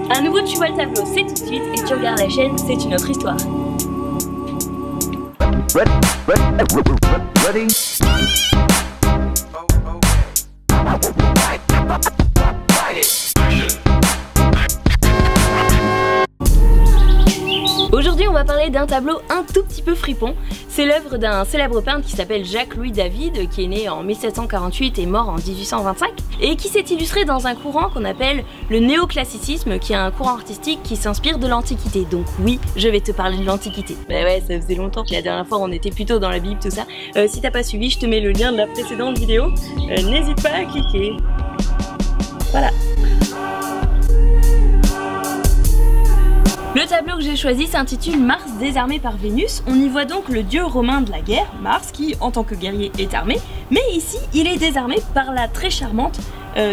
Un nouveau Tu vois le tableau, c'est tout de suite, et tu regardes la chaîne, c'est une autre histoire. Ready? Aujourd'hui on va parler d'un tableau un tout petit peu fripon. C'est l'œuvre d'un célèbre peintre qui s'appelle Jacques-Louis David, qui est né en 1748 et mort en 1825, et qui s'est illustré dans un courant qu'on appelle le néoclassicisme, qui est un courant artistique qui s'inspire de l'Antiquité. Donc oui, je vais te parler de l'Antiquité. Bah ouais, ça faisait longtemps que la dernière fois on était plutôt dans la Bible, tout ça. Si t'as pas suivi, je te mets le lien de la précédente vidéo. N'hésite pas à cliquer. Voilà. Le tableau que j'ai choisi s'intitule Mars désarmé par Vénus. On y voit donc le dieu romain de la guerre, Mars, qui en tant que guerrier est armé, mais ici il est désarmé par la très charmante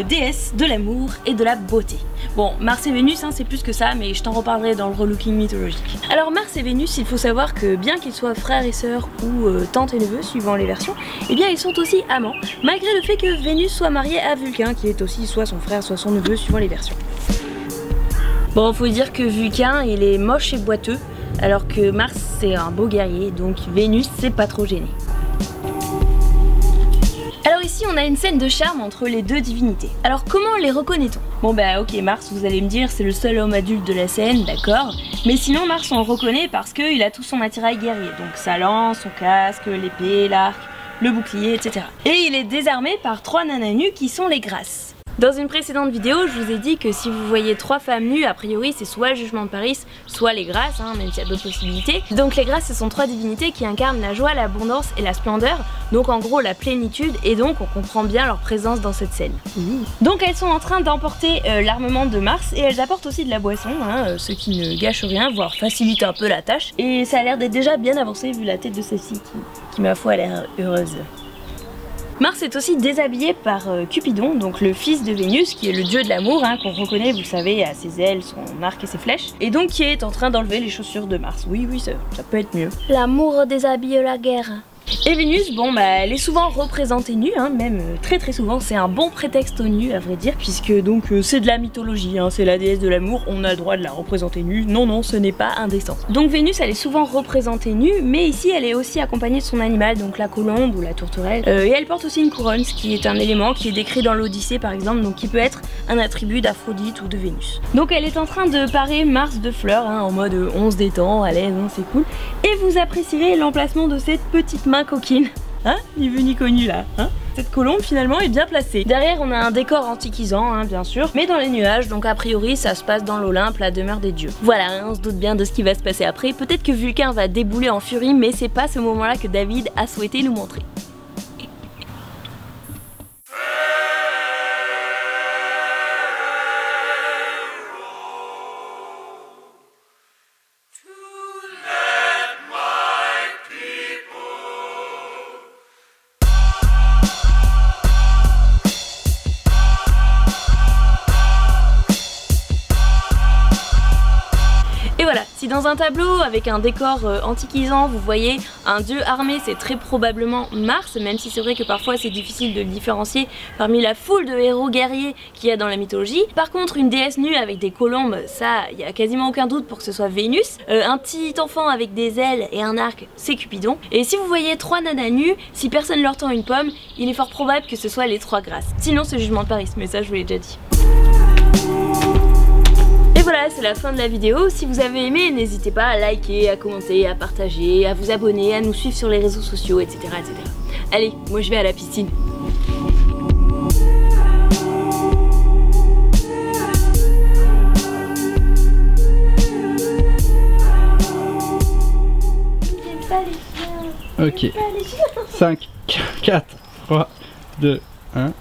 déesse de l'amour et de la beauté. Bon, Mars et Vénus, hein, c'est plus que ça, mais je t'en reparlerai dans le relooking mythologique. Alors Mars et Vénus, il faut savoir que bien qu'ils soient frères et sœurs ou tante et neveu, suivant les versions, eh bien ils sont aussi amants, malgré le fait que Vénus soit mariée à Vulcain, qui est aussi soit son frère, soit son neveu, suivant les versions. Bon, faut dire que Vulcain, il est moche et boiteux, alors que Mars, c'est un beau guerrier, donc Vénus, c'est pas trop gêné. Alors ici, on a une scène de charme entre les deux divinités. Alors comment les reconnaît-on? Bon bah ok, Mars, vous allez me dire, c'est le seul homme adulte de la scène, d'accord. Mais sinon, Mars, on le reconnaît parce qu'il a tout son attirail guerrier, donc sa lance, son casque, l'épée, l'arc, le bouclier, etc. Et il est désarmé par 3 nanas nues qui sont les Grâces. Dans une précédente vidéo, je vous ai dit que si vous voyez 3 femmes nues, a priori c'est soit le jugement de Paris, soit les Grâces, hein, même s'il y a d'autres possibilités. Donc les Grâces, ce sont 3 divinités qui incarnent la joie, l'abondance et la splendeur, donc en gros la plénitude, et donc on comprend bien leur présence dans cette scène. Donc elles sont en train d'emporter l'armement de Mars, et elles apportent aussi de la boisson, hein, ce qui ne gâche rien, voire facilite un peu la tâche. Et ça a l'air d'être déjà bien avancé vu la tête de celle-ci qui ma foi a l'air heureuse. Mars est aussi déshabillé par Cupidon, donc le fils de Vénus, qui est le dieu de l'amour, hein, qu'on reconnaît, vous savez, à ses ailes, son arc et ses flèches, et donc qui est en train d'enlever les chaussures de Mars. Oui, ça peut être mieux. L'amour déshabille la guerre. Et Vénus, bon bah elle est souvent représentée nue, hein, même très souvent, c'est un bon prétexte au nu à vrai dire, puisque donc c'est de la mythologie, hein, c'est la déesse de l'amour, on a le droit de la représenter nue, non ce n'est pas indécent. Donc Vénus elle est souvent représentée nue, mais ici elle est aussi accompagnée de son animal, donc la colombe ou la tourterelle, et elle porte aussi une couronne, ce qui est un élément qui est décrit dans l'Odyssée par exemple, donc qui peut être un attribut d'Aphrodite ou de Vénus. Donc elle est en train de parer Mars de fleurs, hein, en mode on se détend, à l'aise, hein, c'est cool, et vous apprécierez l'emplacement de cette petite main coquine, hein, ni vu ni connu là, hein. Cette colombe finalement est bien placée. Derrière on a un décor antiquisant, hein, bien sûr, mais dans les nuages, donc a priori ça se passe dans l'Olympe, la demeure des dieux. Voilà, hein, on se doute bien de ce qui va se passer après. Peut-être que Vulcain va débouler en furie, mais c'est pas ce moment-là que David a souhaité nous montrer. Et voilà, si dans un tableau avec un décor antiquisant, vous voyez un dieu armé, c'est très probablement Mars, même si c'est vrai que parfois c'est difficile de le différencier parmi la foule de héros guerriers qu'il y a dans la mythologie. Par contre, une déesse nue avec des colombes, ça, il n'y a quasiment aucun doute pour que ce soit Vénus. Un petit enfant avec des ailes et un arc, c'est Cupidon. Et si vous voyez 3 nanas nues, si personne leur tend une pomme, il est fort probable que ce soit les 3 Grâces. Sinon c'est Jugement de Paris, mais ça je vous l'ai déjà dit. Et voilà, c'est la fin de la vidéo. Si vous avez aimé, n'hésitez pas à liker, à commenter, à partager, à vous abonner, à nous suivre sur les réseaux sociaux, etc. Allez, moi je vais à la piscine. Ok. 5, 4, 3, 2, 1.